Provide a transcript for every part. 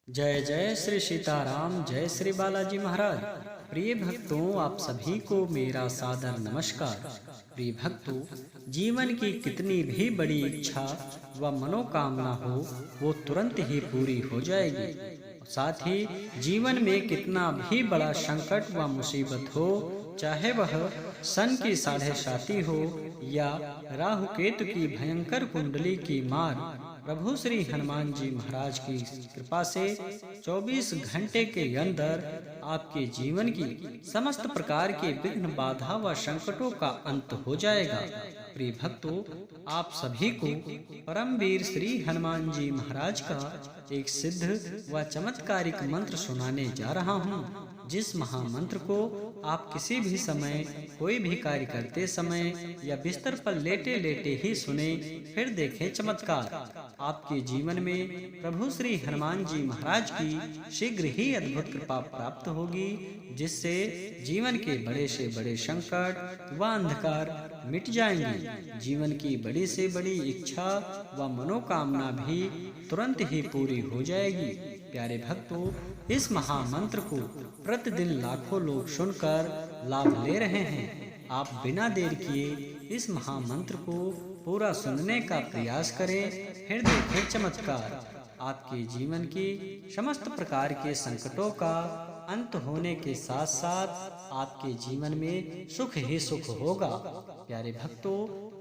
जय जय श्री सीताराम, जय श्री बालाजी महाराज। प्रिय भक्तों, आप सभी को मेरा सादर नमस्कार। प्रिय भक्तों, जीवन की कितनी भी बड़ी इच्छा व मनोकामना हो, वो तुरंत ही पूरी हो जाएगी। साथ ही जीवन में कितना भी बड़ा संकट व मुसीबत हो, चाहे वह सन की 7.5 हो या राहु केतु की भयंकर कुंडली की मार, प्रभु श्री हनुमान जी महाराज की कृपा से 24 घंटे के अंदर आपके जीवन की समस्त प्रकार के विघ्न, बाधा व संकटों का अंत हो जाएगा। प्रिय भक्तों, आप सभी को परमवीर श्री हनुमान जी महाराज का एक सिद्ध व चमत्कारिक मंत्र सुनाने जा रहा हूँ, जिस महामंत्र को आप किसी भी समय, कोई भी कार्य करते समय या बिस्तर पर लेटे लेटे ही सुने, फिर देखें चमत्कार। आपके जीवन में प्रभु श्री हनुमान जी महाराज की शीघ्र ही अद्भुत कृपा प्राप्त होगी, जिससे जीवन के बड़े से बड़े संकट व अंधकार मिट जाएंगे। जीवन की बड़ी से बड़ी इच्छा व मनोकामना भी तुरंत ही पूरी हो जाएगी। प्यारे भक्तों, इस महामंत्र को प्रतिदिन लाखों लोग सुनकर लाभ ले रहे हैं। आप बिना देर किए इस महामंत्र को पूरा सुनने का प्रयास करें, फिर देखें चमत्कार। आपके जीवन की समस्त प्रकार के संकटों का अंत होने के साथ साथ आपके जीवन में सुख ही सुख होगा। प्यारे भक्तों,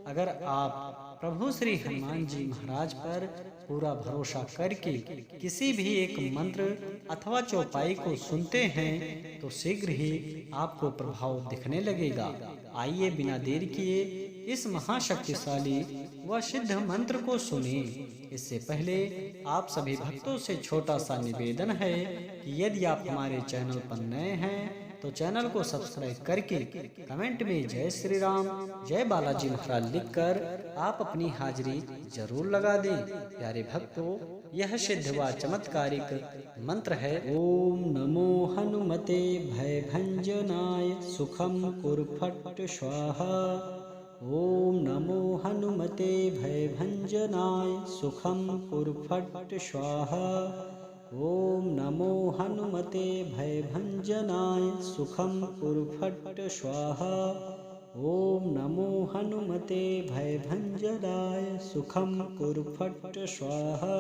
अगर आप प्रभु श्री हनुमान जी महाराज पर पूरा भरोसा करके किसी भी एक मंत्र अथवा चौपाई को सुनते हैं, तो शीघ्र ही आपको प्रभाव दिखने लगेगा। आइए बिना देर किए इस महाशक्तिशाली व सिद्ध मंत्र को सुनें। इससे पहले आप सभी भक्तों से छोटा सा निवेदन है कि यदि आप हमारे चैनल पर नए हैं तो चैनल को सब्सक्राइब करके कमेंट में जय श्री राम, जय बालाजी महाराज लिखकर आप अपनी हाजिरी जरूर लगा दें। प्यारे भक्तों, यह सिद्ध व चमत्कारिक मंत्र है। ओम नमो हनुमते भयभंजनाय सुखम कुरफट स्वाहा। ओम नमो हनुमते भयभंजनाय सुखम कुरफट स्वाहा। ओम नमो हनुमते भयभंजनाय सुखम कुरफट स्वाहा। ओम नमो हनुमते भयभंजनाय सुखम कुरफट स्वाहा।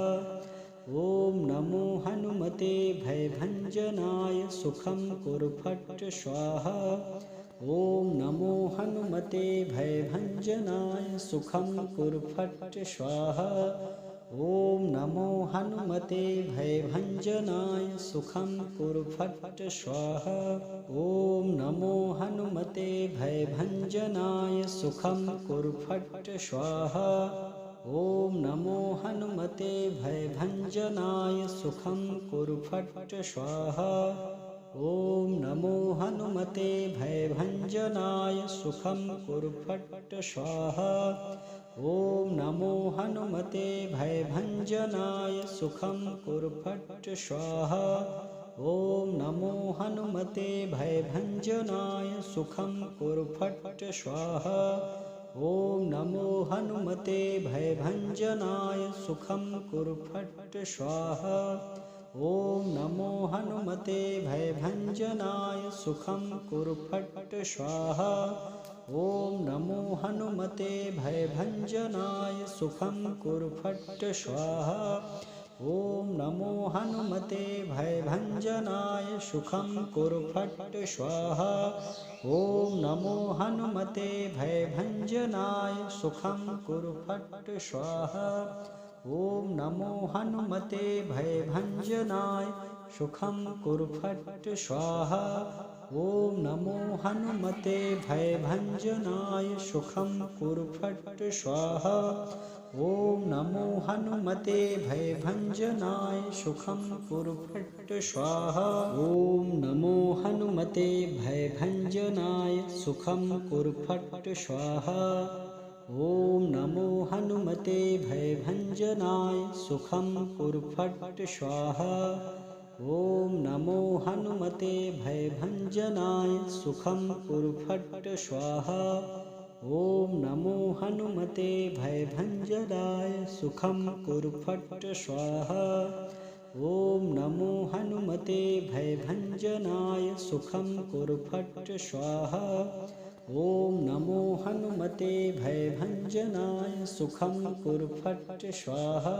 ओम नमो हनुमते भयभंजनाय सुखम कुरफट स्वाहा। ओम नमो हनुमते भयभंजनाय सुखम कुरफट स्वाहा। ओम नमो हनुमते भयभंजनाय सुखम कुरफट स्वाहा। ओम नमो हनुमते भयभंजनाय सुखम कुरफट स्वाहा। ओम नमो हनुमते भयभंजनाय सुखम कुरफट स्वाहा। ओम नमो हनुमते भयभंजनाय सुखम कुरफट स्वाहा। ओम नमो हनुमते भयभंजनाय सुखम कुरफट स्वाहा। ओम नमो हनुमते भयभंजनाय सुखम कुरफट स्वाहा। ओम नमो हनुमते भयभंजनाय सुखम कुरफट स्वाहा। ओम नमो हनुमते भयभंजनाय सुखम कुरफट स्वाहा। ओम नमो हनुमते भयभंजनाय सुखम कुरफट स्वाहा। ओम नमो हनुमते भयभंजनाय सुखम कुरफट स्वाहा। ओम नमो हनुमते भयभंजनाय सुखम कुरफट स्वाहा। ओम नमो हनुमते भयभंजनाय सुखम कुरफट स्वाहा। ओम नमो हनुमते भयभंजनाय सुखम कुरफट स्वाहा। ओम नमो हनुमते भयभंजनाय सुखम कुरफट स्वाहा। ओम नमो हनुमते भयभंजनाय सुखम कुरफट स्वाहा। ओम नमो हनुमते भयभंजनाय सुखम कुरफट स्वाहा। ओम नमो हनुमते भयभंजनाय सुखम कुरफट स्वाहा। ओम नमो हनुमते भयभंजनाय सुखम कुरफट स्वाहा। ॐ नमो हनुमते भयभञ्जनाय सुखं कुरु फट् स्वाहा। ॐ नमो हनुमते भयभञ्जनाय सुखं कुरु फट् स्वाहा।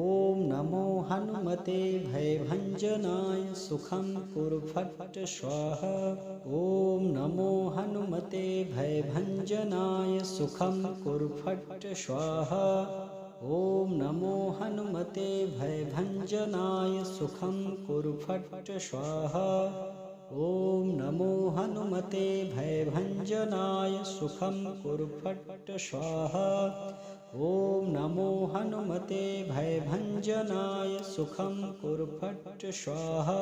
ॐ नमो हनुमते भयभञ्जनाय सुखं कुरु फट् स्वाहा। ॐ नमो हनुमते भयभञ्जनाय सुखं कुरु फट् स्वाहा। ॐ नमो हनुमते भयभञ्जनाय सुखं कुरु फट् स्वाहा। ॐ नमो हनुमते भयभञ्जनाय सुखं कुरु फट् स्वाहा। ॐ नमो हनुमते भयभञ्जनाय सुखं कुरु फट् स्वाहा।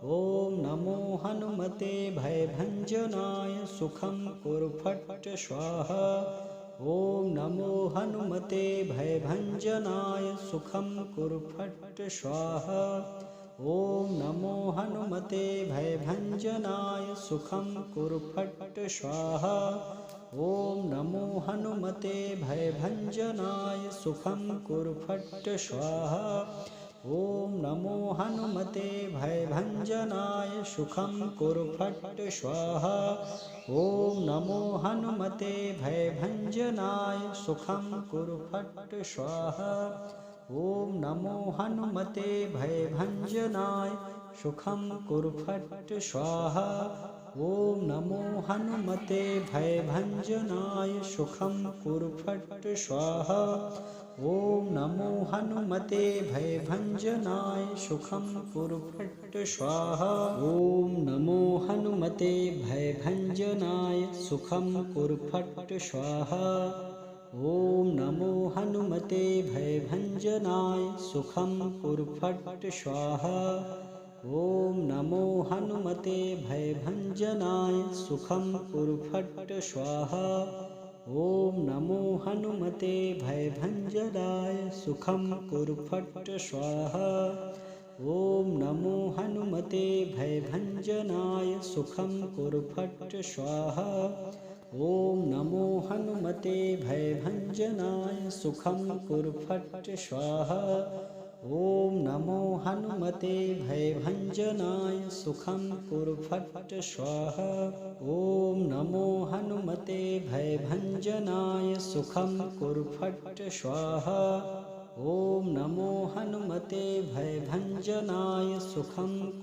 ॐ नमो हनुमते भयभञ्जनाय सुखं कुरु फट् स्वाहा। ॐ नमो हनुमते भयभञ्जनाय सुखं कुरु फट् स्वाहा। ॐ नमो हनुमते भयभञ्जनाय सुखं कुरु फट् स्वाहा। ॐ नमो हनुमते भयभञ्जनाय सुखं कुरु फट् स्वाहा। ॐ नमो हनुमते भयभञ्जनाय सुखं कुरु फट् स्वाहा। ॐ नमो हनुमते भयभञ्जनाय सुखं कुरु फट् स्वाहा। ॐ नमो हनुमते भयभञ्जनाय सुखं कुरु फट् स्वाहा। ॐ नमो हनुमते भयभञ्जनाय सुखं कुरु फट् स्वाहा। ॐ नमो हनुमते भयभञ्जनाय सुखं कुरु फट् स्वाहा। ॐ नमो हनुमते भयभञ्जनाय सुखं कुरु फट् स्वाहा। ॐ नमो हनुमते भयभञ्जनाय सुखं कुरु फट् स्वाहा। ॐ नमो हनुमते भयभञ्जनाय सुखं कुरु फट् स्वाहा। ॐ नमो हनुमते भयभञ्जनाय सुखं कुरु फट् स्वाहा। ॐ नमो हनुमते भयभञ्जनाय सुखं कुरु फट् स्वाहा। ॐ नमो हनुमते भयभञ्जनाय सुखं कुरु फट् स्वाहा। ॐ नमो हनुमते भयभञ्जनाय सुखं कुरु फट् स्वाहा। ॐ नमो हनुमते भयभञ्जनाय सुखं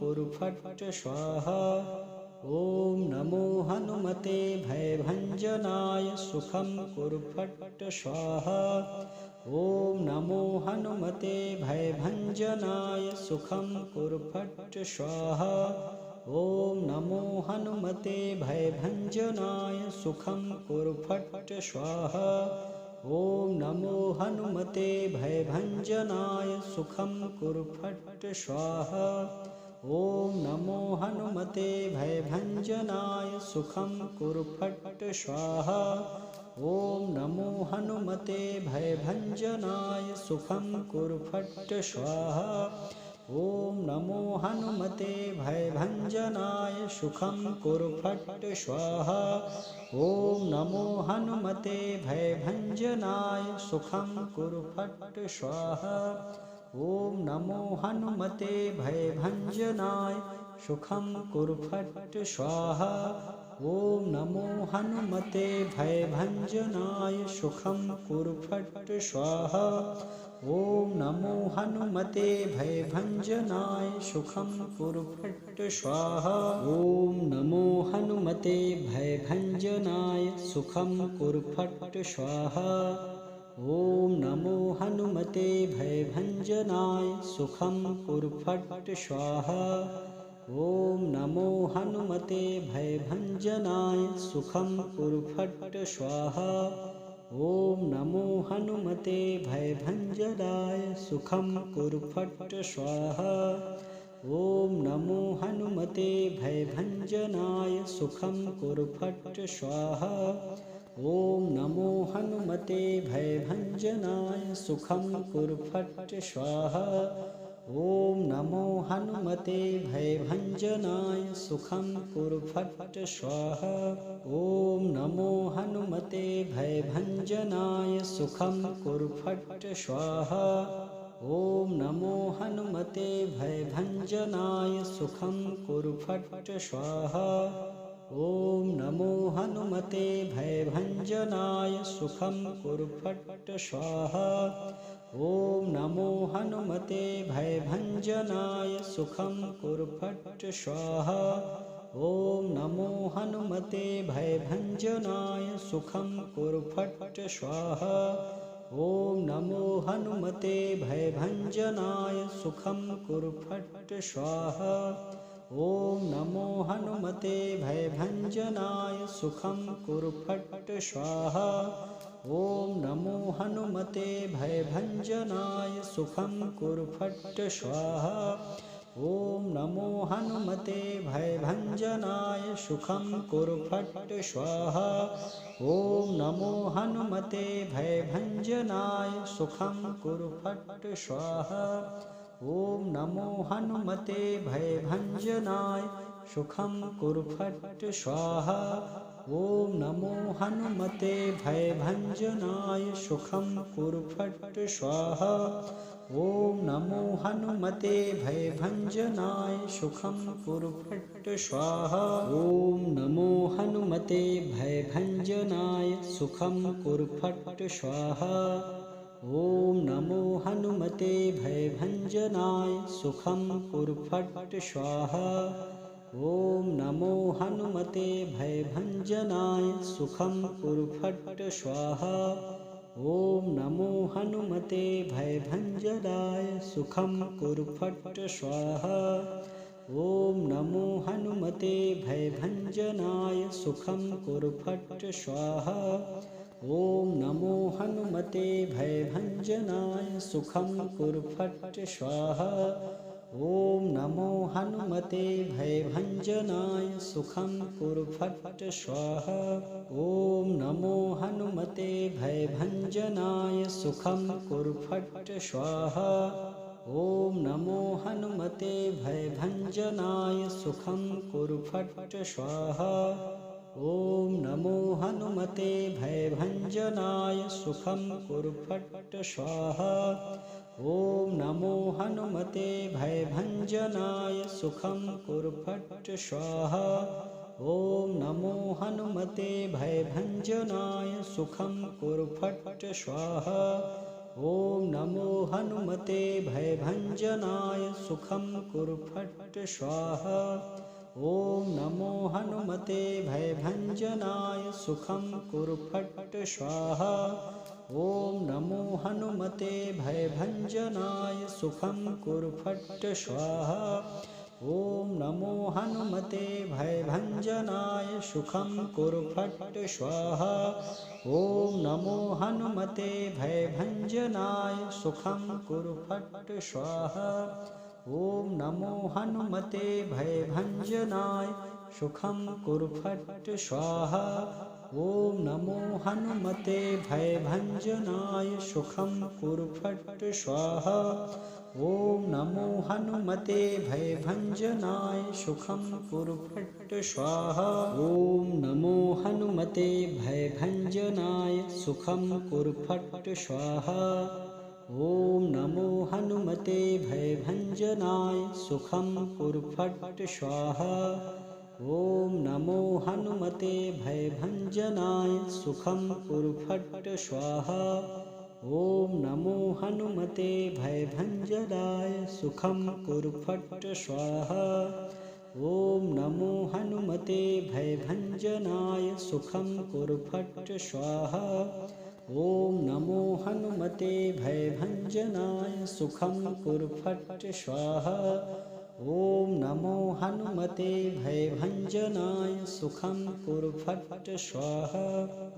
कुरु फट् स्वाहा। ॐ नमो हनुमते भयभञ्जनाय सुखं कुरु फट् स्वाहा। ॐ नमो हनुमते भयभञ्जनाय सुखं कुरु फट् स्वाहा। ॐ नमो हनुमते भयभञ्जनाय सुखं कुरु फट् स्वाहा। ॐ नमो हनुमते भयभञ्जनाय सुखं कुरु फट् स्वाहा। ॐ नमो हनुमते भयभञ्जनाय सुखं कुरु फट् स्वाहा। ॐ नमो हनुमते भयभञ्जनाय सुखं कुरु फट् स्वाहा। ॐ नमो हनुमते भयभञ्जनाय सुखं कुरु फट् स्वाहा। ॐ नमो हनुमते भयभञ्जनाय सुखं कुरु फट् स्वाहा। ॐ नमो हनुमते भयभञ्जनाय सुखं कुरु फट् स्वाहा। ॐ नमो हनुमते भयभञ्जनाय सुखं कुरु फट् स्वाहा। ॐ नमो हनुमते भयभञ्जनाय सुखं कुरु फट् स्वाहा। ॐ नमो हनुमते भयभञ्जनाय सुखं कुरु फट् स्वाहा। ॐ नमो हनुमते भयभञ्जनाय सुखं कुरु फट् स्वाहा। ॐ नमो हनुमते भयभञ्जनाय सुखं कुरु फट् स्वाहा। ॐ नमो हनुमते भयभञ्जनाय सुखं कुरु फट् स्वाहा। ॐ नमो हनुमते भयभञ्जनाय सुखं कुरु फट् स्वाहा। ॐ नमो हनुमते भयभञ्जनाय सुखं कुरु फट् स्वाहा। ॐ नमो हनुमते भयभञ्जनाय सुखं कुरु फट् स्वाहा। ॐ नमो हनुमते भयभञ्जनाय सुखं कुरु फट् स्वाहा। ॐ नमो हनुमते भयभञ्जनाय सुखं कुरु फट् स्वाहा। ॐ नमो हनुमते भयभञ्जनाय सुखं कुरु फट् स्वाहा। ॐ नमो हनुमते भयभञ्जनाय सुखं कुरु फट् स्वाहा। ॐ नमो हनुमते भयभञ्जनाय सुखं कुरु फट् स्वाहा। ॐ नमो हनुमते भयभञ्जनाय सुखं कुरु फट् स्वाहा। ॐ नमो हनुमते भयभञ्जनाय सुखं कुरु फट् स्वाहा। ॐ नमो हनुमते भयभञ्जनाय सुखं कुरु फट् स्वाहा। ॐ नमो हनुमते भयभञ्जनाय सुखं कुरु फट् स्वाहा। ॐ नमो हनुमते भयभञ्जनाय सुखं कुरु फट् स्वाहा। ॐ नमो हनुमते भयभञ्जनाय सुखं कुरु फट् स्वाहा। ॐ नमो हनुमते भयभञ्जनाय सुखं कुरु फट् स्वाहा। ॐ नमो हनुमते भयभञ्जनाय सुखं कुरु फट् स्वाहा। ॐ नमो हनुमते भयभञ्जनाय सुखं कुरु फट् स्वाहा। ॐ नमो हनुमते भयभञ्जनाय सुखं कुरु फट् स्वाहा। ॐ नमो हनुमते भयभञ्जनाय सुखं कुरु फट् स्वाहा। ॐ नमो हनुमते भयभञ्जनाय सुखं कुरु फट् स्वाहा। ॐ नमो हनुमते भयभञ्जनाय सुखं कुरु फट् स्वाहा। ॐ नमो हनुमते भयभञ्जनाय सुखं कुरु फट् स्वाहा। ॐ नमो हनुमते भयभञ्जनाय सुखं कुरु फट् स्वाहा। ॐ नमो हनुमते भयभञ्जनाय सुखं कुरु फट् स्वाहा। ॐ नमो हनुमते भयभञ्जनाय सुखं कुरु फट् स्वाहा। ॐ नमो हनुमते भयभञ्जनाय सुखं कुरु फट् स्वाहा। ॐ नमो हनुमते भयभञ्जनाय सुखं कुरु फट् स्वाहा। ॐ नमो हनुमते भयभञ्जनाय सुखं कुरु फट् स्वाहा। ॐ नमो हनुमते भयभञ्जनाय सुखं कुरु फट् स्वाहा। ॐ नमो हनुमते भयभञ्जनाय सुखं कुरु फट् स्वाहा। ॐ नमो हनुमते भयभञ्जनाय सुखं कुरु फट् स्वाहा। ॐ नमो हनुमते भयभञ्जनाय सुखं कुरु फट् स्वाहा। ॐ नमो हनुमते भयभञ्जनाय सुखं कुरु फट् स्वाहा। ॐ नमो हनुमते भयभञ्जनाय सुखं कुरु फट् स्वाहा। ॐ नमो हनुमते भयभञ्जनाय सुखं कुरु फट् स्वाहा। ॐ नमो हनुमते भयभञ्जनाय सुखं कुरु फट् स्वाहा। ॐ नमो हनुमते भयभञ्जनाय सुखं कुरु फट् स्वाहा। ॐ नमो हनुमते भयभञ्जनाय सुखं कुरु फट् स्वाहा। ॐ नमो हनुमते भयभञ्जनाय सुखं कुरु फट् स्वाहा। ॐ नमो हनुमते भयभञ्जनाय सुखं कुरु फट् स्वाहा। ॐ नमो हनुमते भयभञ्जनाय सुखं कुरु फट् स्वाहा। ॐ नमो हनुमते भयभञ्जनाय सुखं कुरु फट् स्वाहा। ॐ नमो हनुमते भयभञ्जनाय सुखं कुरु फट् स्वाहा।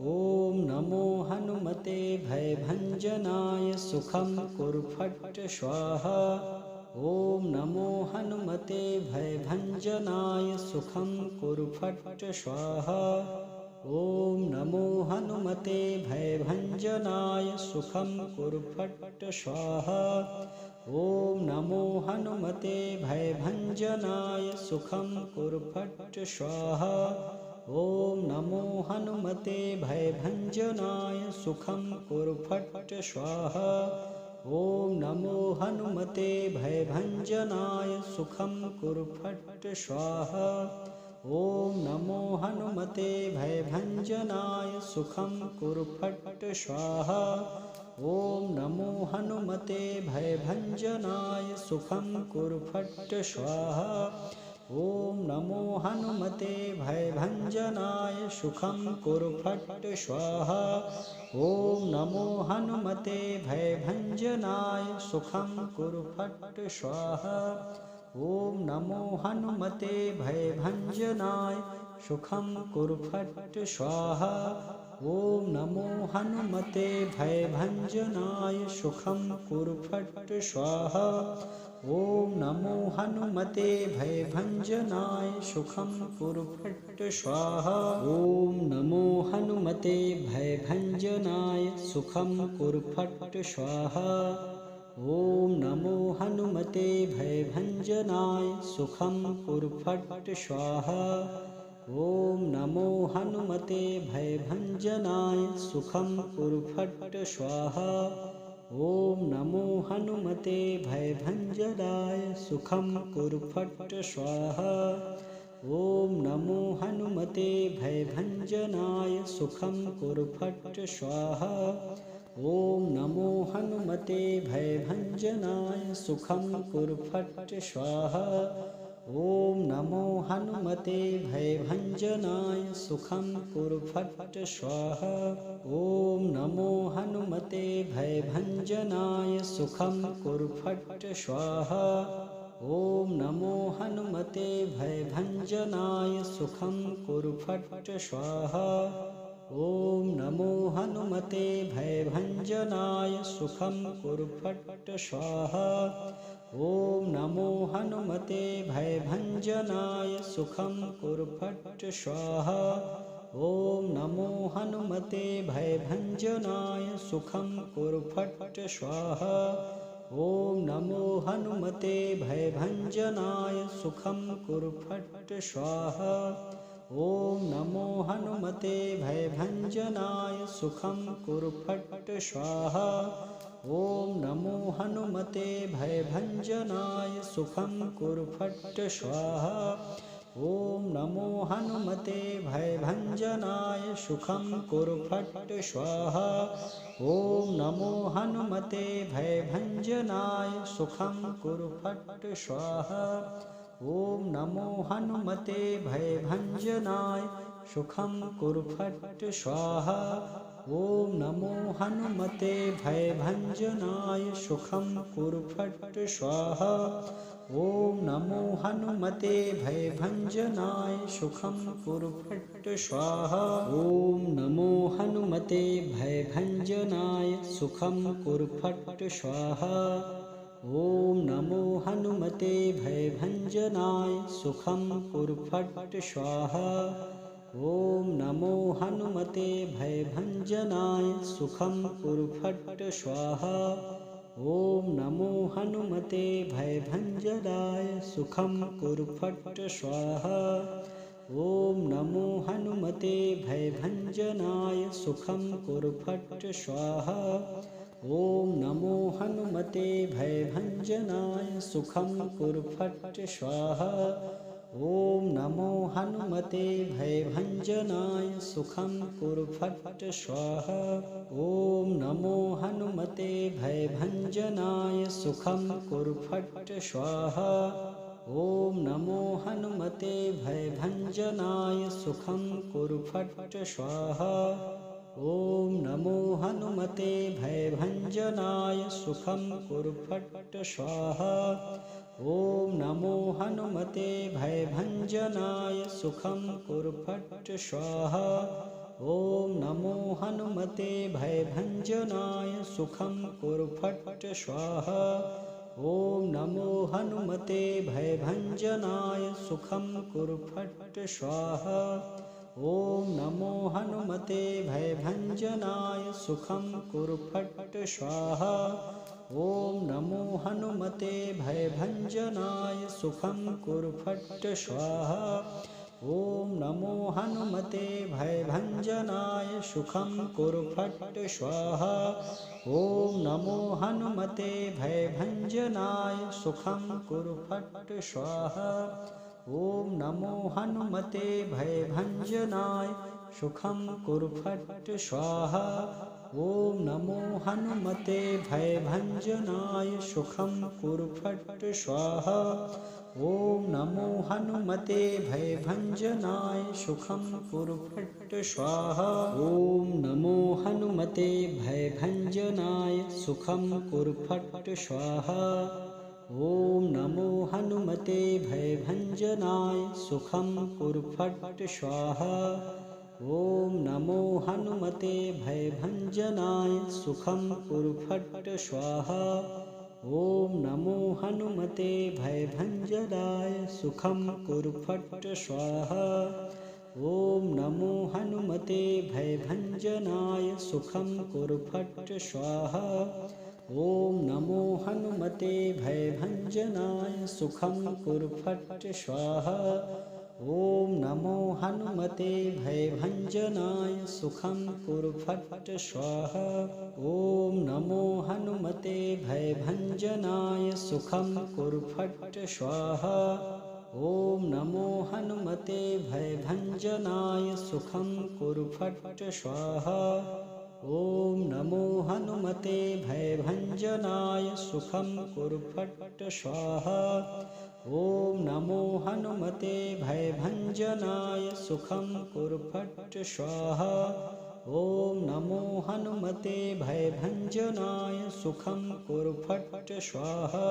ॐ नमो हनुमते भयभञ्जनाय सुखं कुरु फट् स्वाहा। ॐ नमो हनुमते भयभञ्जनाय सुखं कुरु फट् स्वाहा। ॐ नमो हनुमते भयभञ्जनाय सुखं कुरु फट् स्वाहा। ॐ नमो हनुमते भयभञ्जनाय सुखं कुरु फट् स्वाहा। ॐ नमो हनुमते भयभञ्जनाय सुखं कुरु फट् स्वाहा। ॐ नमो हनुमते भयभञ्जनाय सुखं कुरु फट् स्वाहा। ॐ नमो हनुमते भयभञ्जनाय सुखं कुरु फट् स्वाहा। ॐ नमो हनुमते भयभञ्जनाय सुखं कुरु फट् स्वाहा। ॐ नमो हनुमते भयभञ्जनाय सुखं कुरु फट् स्वाहा। ॐ नमो हनुमते भयभञ्जनाय सुखं कुरु फट् स्वाहा। ॐ नमो हनुमते भयभञ्जनाय सुखं कुरु फट् स्वाहा। ॐ नमो हनुमते भयभञ्जनाय सुखं कुरु फट् स्वाहा। ॐ नमो हनुमते भयभञ्जनाय सुखं कुरु फट् स्वाहा। ॐ नमो हनुमते भयभञ्जनाय सुखं कुरु फट् स्वाहा। ॐ नमो हनुमते भयभञ्जनाय सुखं कुरु फट् स्वाहा। ॐ नमो हनुमते भयभञ्जनाय सुखं कुरु फट् स्वाहा। ॐ नमो हनुमते भयभञ्जनाय सुखं कुरु फट् स्वाहा। ॐ नमो हनुमते भयभञ्जनाय सुखं कुरु फट् स्वाहा। ॐ नमो हनुमते भयभञ्जनाय सुखं कुरु फट् स्वाहा। ॐ नमो हनुमते भयभञ्जनाय सुखं कुरु फट् स्वाहा। ॐ नमो हनुमते भयभञ्जनाय सुखं कुरु फट् स्वाहा। ॐ नमो हनुमते भयभञ्जनाय सुखं कुरु फट् स्वाहा। ॐ नमो हनुमते भयभञ्जनाय सुखं कुरु फट् स्वाहा। ॐ नमो हनुमते भयभञ्जनाय सुखं कुरु फट् स्वाहा। ॐ नमो हनुमते भयभञ्जनाय सुखं कुरु फट् स्वाहा। ॐ नमो हनुमते भयभञ्जनाय सुखं कुरु फट् स्वाहा। ॐ नमो हनुमते भयभञ्जनाय सुखं कुरु फट् स्वाहा। ॐ नमो हनुमते भयभञ्जनाय सुखं कुरु फट् स्वाहा। ॐ नमो हनुमते भयभञ्जनाय सुखं कुरु फट् स्वाहा। ॐ नमो हनुमते भयभञ्जनाय सुखं कुरु फट् स्वाहा। ॐ नमो हनुमते भयभञ्जनाय सुखं कुरु फट् स्वाहा। ॐ नमो हनुमते भयभञ्जनाय सुखं कुरु फट् स्वाहा। ॐ नमो हनुमते भयभञ्जनाय सुखं कुरु फट् स्वाहा। ॐ नमो हनुमते भयभञ्जनाय सुखं कुरु फट् स्वाहा। ॐ नमो हनुमते भयभञ्जनाय सुखं कुरु फट् स्वाहा। ॐ नमो हनुमते भयभञ्जनाय सुखं कुरु फट् स्वाहा। ॐ नमो हनुमते भयभञ्जनाय सुखं कुरु फट् स्वाहा। ॐ नमो हनुमते भयभञ्जनाय सुखं कुरु फट् स्वाहा। ॐ नमो हनुमते भयभञ्जनाय सुखं कुरु फट् स्वाहा। ॐ नमो हनुमते भयभञ्जनाय सुखं कुरु फट् स्वाहा। ॐ नमो हनुमते भयभञ्जनाय सुखं कुरु फट् स्वाहा। ॐ नमो हनुमते भयभञ्जनाय सुखं कुरु फट् स्वाहा। ॐ नमो हनुमते भयभञ्जनाय सुखं कुरु फट् स्वाहा। ॐ नमो हनुमते भयभञ्जनाय सुखं कुरु फट् स्वाहा। ॐ नमो हनुमते भयभञ्जनाय सुखं कुरु फट् स्वाहा। ॐ नमो हनुमते भयभञ्जनाय सुखं कुरु फट् स्वाहा। ॐ नमो हनुमते भयभञ्जनाय सुखं कुरु फट् स्वाहा। ॐ नमो हनुमते भयभञ्जनाय सुखं कुरु फट् स्वाहा। ॐ नमो हनुमते भयभञ्जनाय सुखं कुरु फट् स्वाहा। ॐ नमो हनुमते भयभञ्जनाय सुखं कुरु फट् स्वाहा। ॐ नमो हनुमते भयभञ्जनाय सुखं कुरु फट् स्वाहा। ॐ नमो हनुमते भयभञ्जनाय सुखं कुरु फट् स्वाहा। ॐ नमो हनुमते भयभञ्जनाय सुखं कुरु फट् स्वाहा। ॐ नमो हनुमते भयभञ्जनाय सुखं कुरु फट् स्वाहा। ॐ नमो हनुमते भयभञ्जनाय सुखं कुरु फट् स्वाहा। ॐ नमो हनुमते भयभञ्जनाय सुखं कुरु फट् स्वाहा। ॐ नमो हनुमते भयभञ्जनाय सुखं कुरु फट् स्वाहा। ॐ नमो हनुमते भयभञ्जनाय सुखं कुरु फट् स्वाहा। ॐ नमो हनुमते भयभञ्जनाय सुखं कुरु फट् स्वाहा। ॐ नमो हनुमते भयभञ्जनाय सुखं कुरु फट् स्वाहा। ॐ नमो हनुमते भयभञ्जनाय सुखं कुरु फट् स्वाहा। ॐ नमो हनुमते भयभञ्जनाय सुखं कुरु फट् स्वाहा। ॐ नमो हनुमते भयभञ्जनाय सुखं कुरु फट् स्वाहा। ॐ नमो हनुमते भयभञ्जनाय सुखं कुरु फट् स्वाहा। ॐ नमो हनुमते भयभञ्जनाय सुखं कुरु फट् स्वाहा। ॐ नमो हनुमते भयभञ्जनाय सुखं कुरु फट् स्वाहा।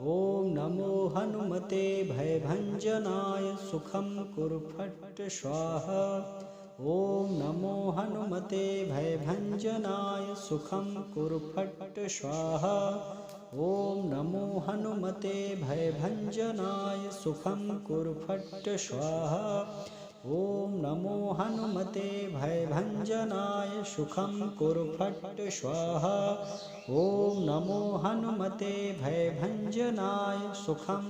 ॐ नमो हनुमते भयभञ्जनाय सुखं कुरु फट् स्वाहा। ॐ नमो हनुमते भयभञ्जनाय सुखं कुरु फट् स्वाहा। ॐ नमो हनुमते भयभञ्जनाय सुखं कुरु फट् स्वाहा। ॐ नमो हनुमते भयभञ्जनाय सुखं कुरु फट् स्वाहा। ॐ नमो हनुमते भयभञ्जनाय सुखं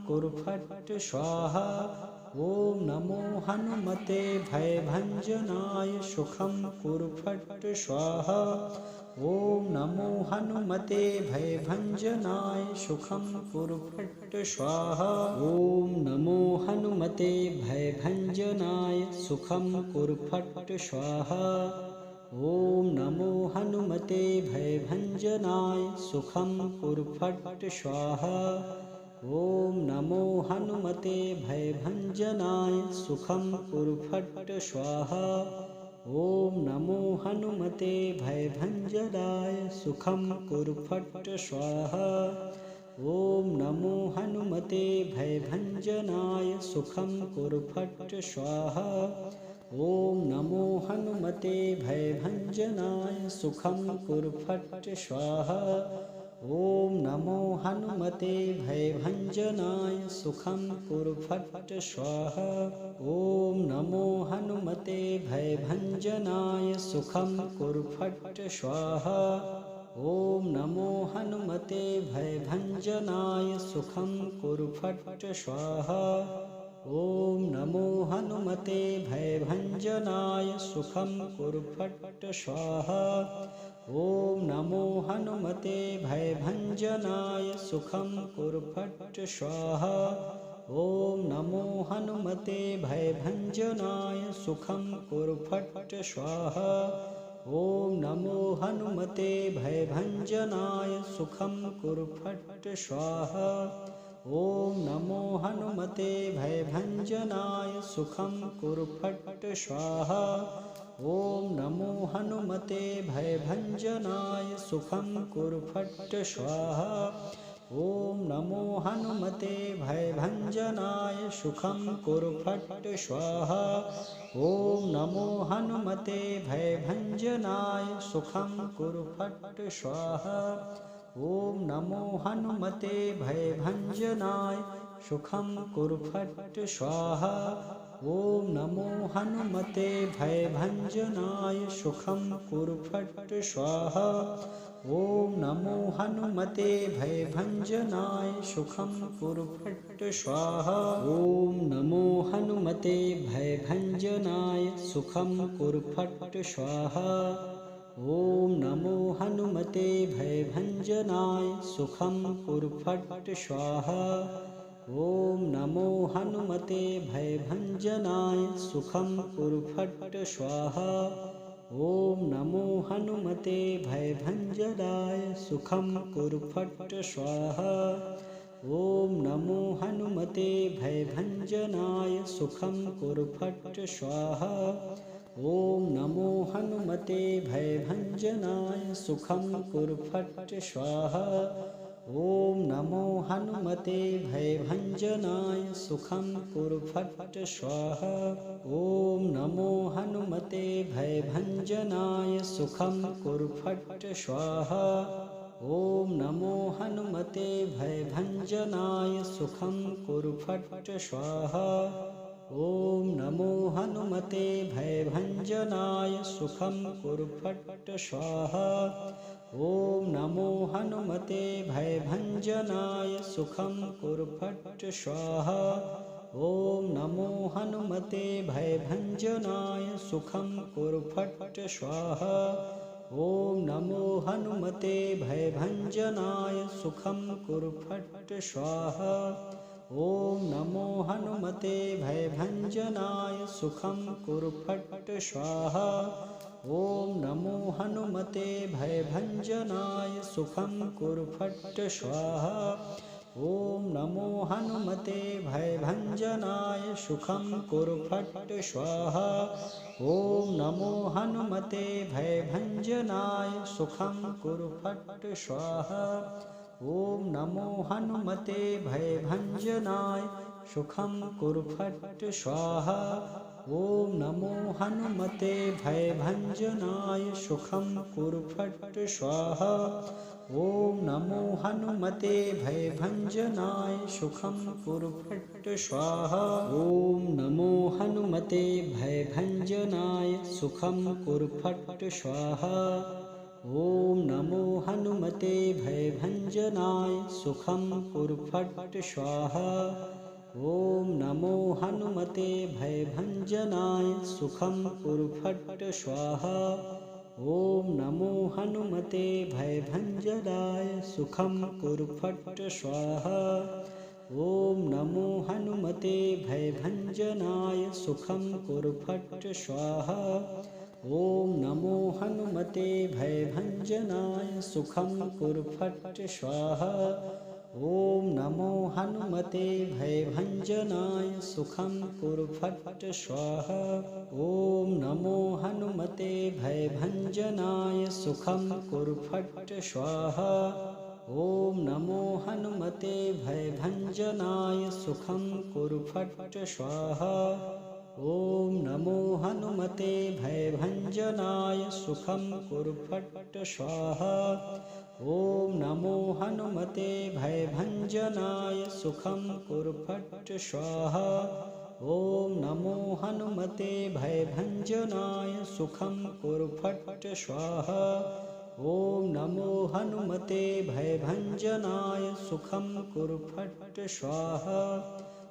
कुरु फट् स्वाहा। ॐ नमो हनुमते भयभञ्जनाय सुखं कुरु फट् स्वाहा। ॐ नमो हनुमते भयभञ्जनाय सुखं कुरु फट् स्वाहा। ॐ नमो हनुमते भयभञ्जनाय सुखं कुरु फट् स्वाहा। ॐ नमो हनुमते भयभञ्जनाय सुखं कुरु फट् स्वाहा। ॐ नमो हनुमते भयभञ्जनाय सुखं कुरु फट् स्वाहा। ॐ नमो हनुमते भयभञ्जनाय सुखं कुरु फट् स्वाहा। ॐ नमो हनुमते भयभञ्जनाय सुखं कुरु फट् स्वाहा। ॐ नमो हनुमते भयभञ्जनाय सुखं कुरु फट् स्वाहा। ॐ नमो हनुमते भयभञ्जनाय सुखं कुरु फट् स्वाहा। ॐ नमो हनुमते भयभञ्जनाय सुखं कुरु फट् स्वाहा। ॐ नमो हनुमते भयभञ्जनाय सुखं कुरु फट् स्वाहा। ॐ नमो हनुमते भयभञ्जनाय सुखं कुरु फट् स्वाहा। ॐ नमो हनुमते भयभञ्जनाय सुखं कुरु फट् स्वाहा। ॐ नमो हनुमते भयभञ्जनाय सुखं कुरु फट् स्वाहा। ॐ नमो हनुमते भयभञ्जनाय सुखं कुरु फट् स्वाहा। ॐ नमो हनुमते भयभञ्जनाय सुखं कुरु फट् स्वाहा। ॐ नमो हनुमते भयभञ्जनाय सुखं कुरु फट् स्वाहा। ॐ नमो हनुमते भयभञ्जनाय सुखं कुरु फट् स्वाहा। ॐ नमो हनुमते भयभञ्जनाय सुखं कुरु फट् स्वाहा। ॐ नमो हनुमते भयभञ्जनाय सुखं कुरु फट् स्वाहा। ॐ नमो हनुमते भयभञ्जनाय सुखं कुरु फट् स्वाहा। ॐ नमो हनुमते भयभञ्जनाय सुखं कुरु फट् स्वाहा। ॐ नमो हनुमते भयभञ्जनाय सुखं कुरु फट् स्वाहा। ॐ नमो हनुमते भयभञ्जनाय सुखं कुरु फट् स्वाहा। ॐ नमो हनुमते भयभञ्जनाय सुखं कुरु फट् स्वाहा। ॐ नमो हनुमते भयभञ्जनाय सुखं कुरु फट् स्वाहा। ॐ नमो हनुमते भयभञ्जनाय सुखं कुरु फट् स्वाहा। ॐ नमो हनुमते भयभञ्जनाय सुखं कुरु फट् स्वाहा। ॐ नमो हनुमते भयभञ्जनाय सुखं कुरु फट् स्वाहा। ॐ नमो हनुमते भयभञ्जनाय सुखं कुरु फट् स्वाहा। ॐ नमो हनुमते भयभञ्जनाय सुखं कुरु फट् स्वाहा। ॐ नमो हनुमते भयभञ्जनाय सुखं कुरु फट् स्वाहा। ॐ नमो हनुमते भयभञ्जनाय सुखं कुरु फट् स्वाहा। ॐ नमो हनुमते भयभञ्जनाय सुखं कुरु फट् स्वाहा। ॐ नमो हनुमते भयभञ्जनाय सुखं कुरु फट् स्वाहा। ॐ नमो हनुमते भयभञ्जनाय सुखं कुरु फट् स्वाहा। ॐ नमो हनुमते भयभञ्जनाय सुखं कुरु फट् स्वाहा। ॐ नमो हनुमते भयभञ्जनाय सुखं कुरु फट् स्वाहा। ॐ नमो हनुमते भयभञ्जनाय सुखं कुरु फट् स्वाहा। ॐ नमो हनुमते भयभञ्जनाय सुखं कुरु फट् स्वाहा। ॐ नमो हनुमते भयभञ्जनाय सुखं कुरु फट् स्वाहा। ॐ नमो हनुमते भयभञ्जनाय सुखं कुरु फट् स्वाहा। ॐ नमो हनुमते भयभञ्जनाय सुखं कुरु फट् स्वाहा। ॐ नमो हनुमते भयभञ्जनाय सुखं कुरु फट् स्वाहा। ॐ नमो हनुमते भयभञ्जनाय सुखं कुरु फट् स्वाहा। ॐ नमो हनुमते भयभञ्जनाय सुखं कुरु फट् स्वाहा। ॐ नमो हनुमते भयभञ्जनाय सुखं कुरु फट् स्वाहा। ॐ नमो हनुमते भयभञ्जनाय सुखं कुरु फट् स्वाहा। ॐ नमो हनुमते भयभञ्जनाय सुखं कुरु फट् स्वाहा। ॐ नमो हनुमते भयभञ्जनाय सुखं कुरु फट् स्वाहा। ॐ नमो हनुमते भयभञ्जनाय सुखं कुरु फट् स्वाहा। ॐ नमो हनुमते भयभञ्जनाय सुखं कुरु फट् स्वाहा। ॐ नमो हनुमते भयभञ्जनाय सुखं कुरु फट् स्वाहा। ॐ नमो हनुमते भयभञ्जनाय सुखं कुरु फट् स्वाहा। ॐ नमो हनुमते भयभञ्जनाय सुखं कुरु फट् स्वाहा।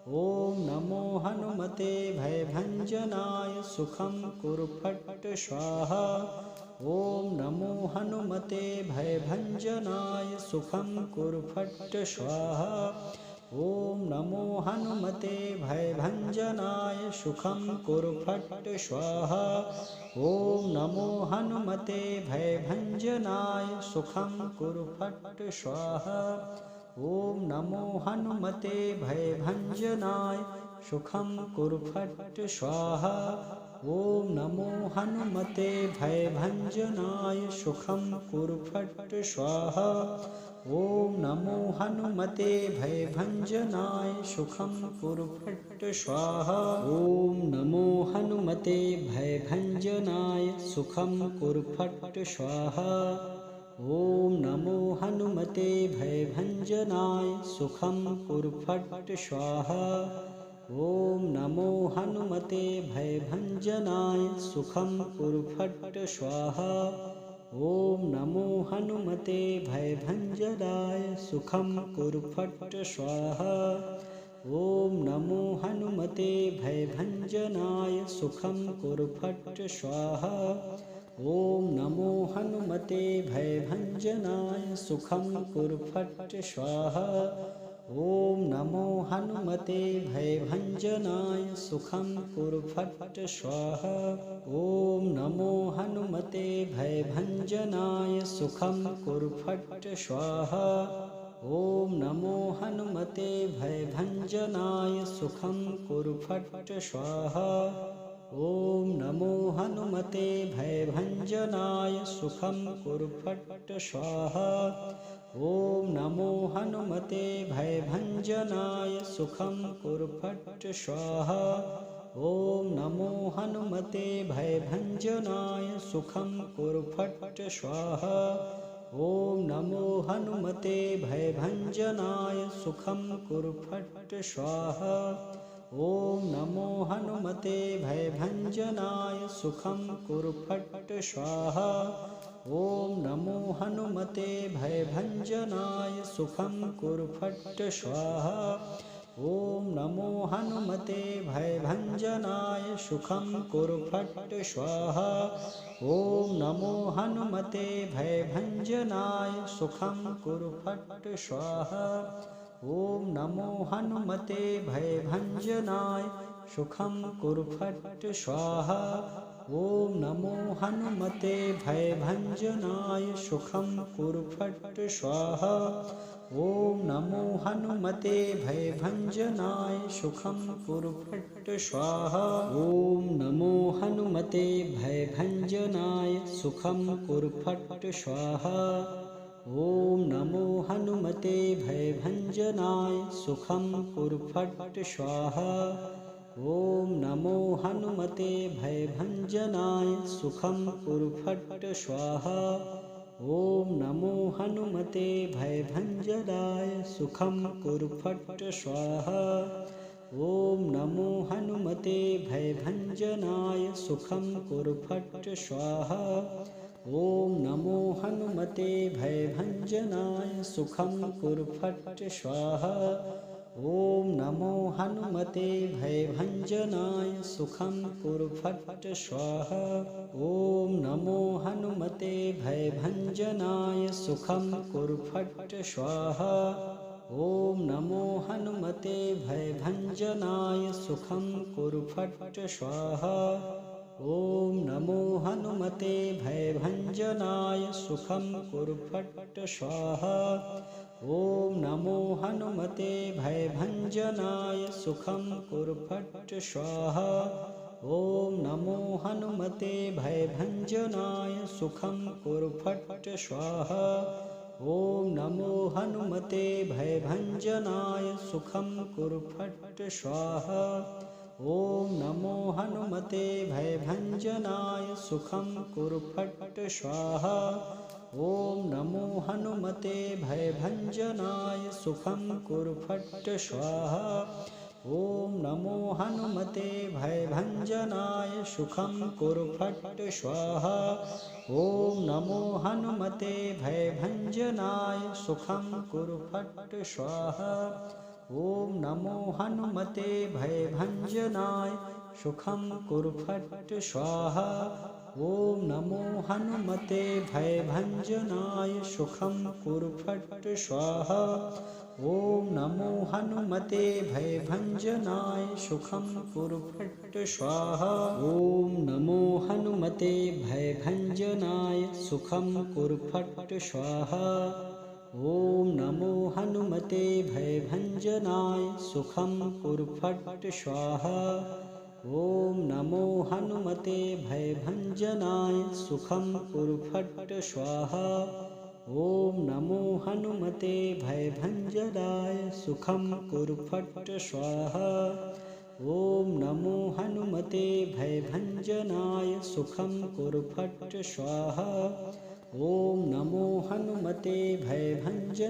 ॐ नमो हनुमते भयभञ्जनाय सुखं कुरु फट् स्वाहा। ॐ नमो हनुमते भयभञ्जनाय सुखं कुरु फट् स्वाहा। ॐ नमो हनुमते भयभञ्जनाय सुखं कुरु फट् स्वाहा। ॐ नमो हनुमते भयभञ्जनाय सुखं कुरु फट् स्वाहा। ॐ नमो हनुमते भयभञ्जनाय सुखं कुरु फट् स्वाहा। ॐ नमो हनुमते भयभञ्जनाय सुखं कुरु फट् स्वाहा। ॐ नमो हनुमते भयभञ्जनाय सुखं कुरु फट् स्वाहा। ॐ नमो हनुमते भयभञ्जनाय सुखं कुरु फट् स्वाहा। ॐ नमो हनुमते भयभञ्जनाय सुखं कुरु फट् स्वाहा। ॐ नमो हनुमते भयभञ्जनाय सुखं कुरु फट् स्वाहा। ॐ नमो हनुमते भयभञ्जनाय सुखं कुरु फट् स्वाहा। ॐ नमो हनुमते भयभञ्जनाय सुखं कुरु फट् स्वाहा। ॐ नमो हनुमते भयभञ्जनाय सुखं कुरु फट् स्वाहा। ॐ नमो हनुमते भयभञ्जनाय सुखं कुरु फट् स्वाहा। ॐ नमो हनुमते भयभञ्जनाय सुखं कुरु फट् स्वाहा। ॐ नमो हनुमते भयभञ्जनाय सुखं कुरु फट् स्वाहा। ॐ नमो हनुमते भयभञ्जनाय सुखं कुरु फट् स्वाहा। ॐ नमो हनुमते भयभञ्जनाय सुखं कुरु फट् स्वाहा। ॐ नमो हनुमते भयभञ्जनाय सुखं कुरु फट् स्वाहा। ॐ नमो हनुमते भयभञ्जनाय सुखं कुरु फट् स्वाहा। ॐ नमो हनुमते भयभञ्जनाय सुखं कुरु फट् स्वाहा। ॐ नमो हनुमते भयभञ्जनाय सुखं कुरु फट् स्वाहा। ॐ नमो हनुमते भयभञ्जनाय सुखं कुरु फट् स्वाहा। ॐ नमो हनुमते भयभञ्जनाय सुखं कुरु फट् स्वाहा। ॐ नमो हनुमते भयभञ्जनाय सुखं कुरु फट् स्वाहा। ॐ नमो हनुमते भयभञ्जनाय सुखं कुरु फट् स्वाहा। ॐ नमो हनुमते भयभञ्जनाय सुखं कुरु फट् स्वाहा। ॐ नमो हनुमते भयभञ्जनाय सुखं कुरु फट् स्वाहा। ॐ नमो हनुमते भयभञ्जनाय सुखं कुरु फट् स्वाहा। ॐ नमो हनुमते भयभञ्जनाय सुखं कुरु फट् स्वाहा। ॐ नमो हनुमते भयभञ्जनाय सुखं कुरु फट् स्वाहा। ॐ नमो हनुमते भयभञ्जनाय सुखं कुरु फट् स्वाहा। ॐ नमो हनुमते भयभञ्जनाय सुखं कुरु फट् स्वाहा। ॐ नमो हनुमते भयभञ्जनाय सुखं कुरु फट् स्वाहा। ॐ नमो हनुमते भयभञ्जनाय सुखं कुरु फट् स्वाहा। ॐ नमो हनुमते भयभञ्जनाय सुखं कुरु फट् स्वाहा। ॐ नमो हनुमते भयभञ्जनाय सुखं कुरु फट् स्वाहा। ॐ नमो हनुमते भयभञ्जनाय सुखं कुरु फट् स्वाहा। ॐ नमो हनुमते भयभञ्जनाय सुखं कुरु फट् स्वाहा। ॐ नमो हनुमते भयभञ्जनाय सुखं कुरु फट् स्वाहा। ॐ नमो हनुमते भयभञ्जनाय सुखं कुरु फट् स्वाहा। ॐ नमो हनुमते भयभञ्जनाय सुखं कुरु फट् स्वाहा। ॐ नमो हनुमते भयभञ्जनाय सुखं कुरु फट् स्वाहा। ॐ नमो हनुमते भयभञ्जनाय सुखं कुरु फट् स्वाहा। ॐ नमो हनुमते भयभञ्जनाय सुखं कुरु फट् स्वाहा। ॐ नमो हनुमते भयभञ्जनाय सुखं कुरु फट् स्वाहा। ॐ नमो हनुमते भयभञ्जनाय सुखं कुरु फट् स्वाहा। ॐ नमो हनुमते भयभञ्जनाय सुखं कुरु फट् स्वाहा। ॐ नमो हनुमते भयभञ्जनाय सुखं कुरु फट् स्वाहा। ॐ नमो हनुमते भयभञ्जनाय सुखं कुरु फट् स्वाहा। ॐ नमो हनुमते भयभञ्जनाय सुखं कुरु फट् स्वाहा। ॐ नमो हनुमते भयभञ्जनाय सुखं कुरु फट् स्वाहा। ॐ नमो हनुमते भयभञ्जनाय सुखं कुरु फट् स्वाहा। ॐ नमो हनुमते भयभञ्जनाय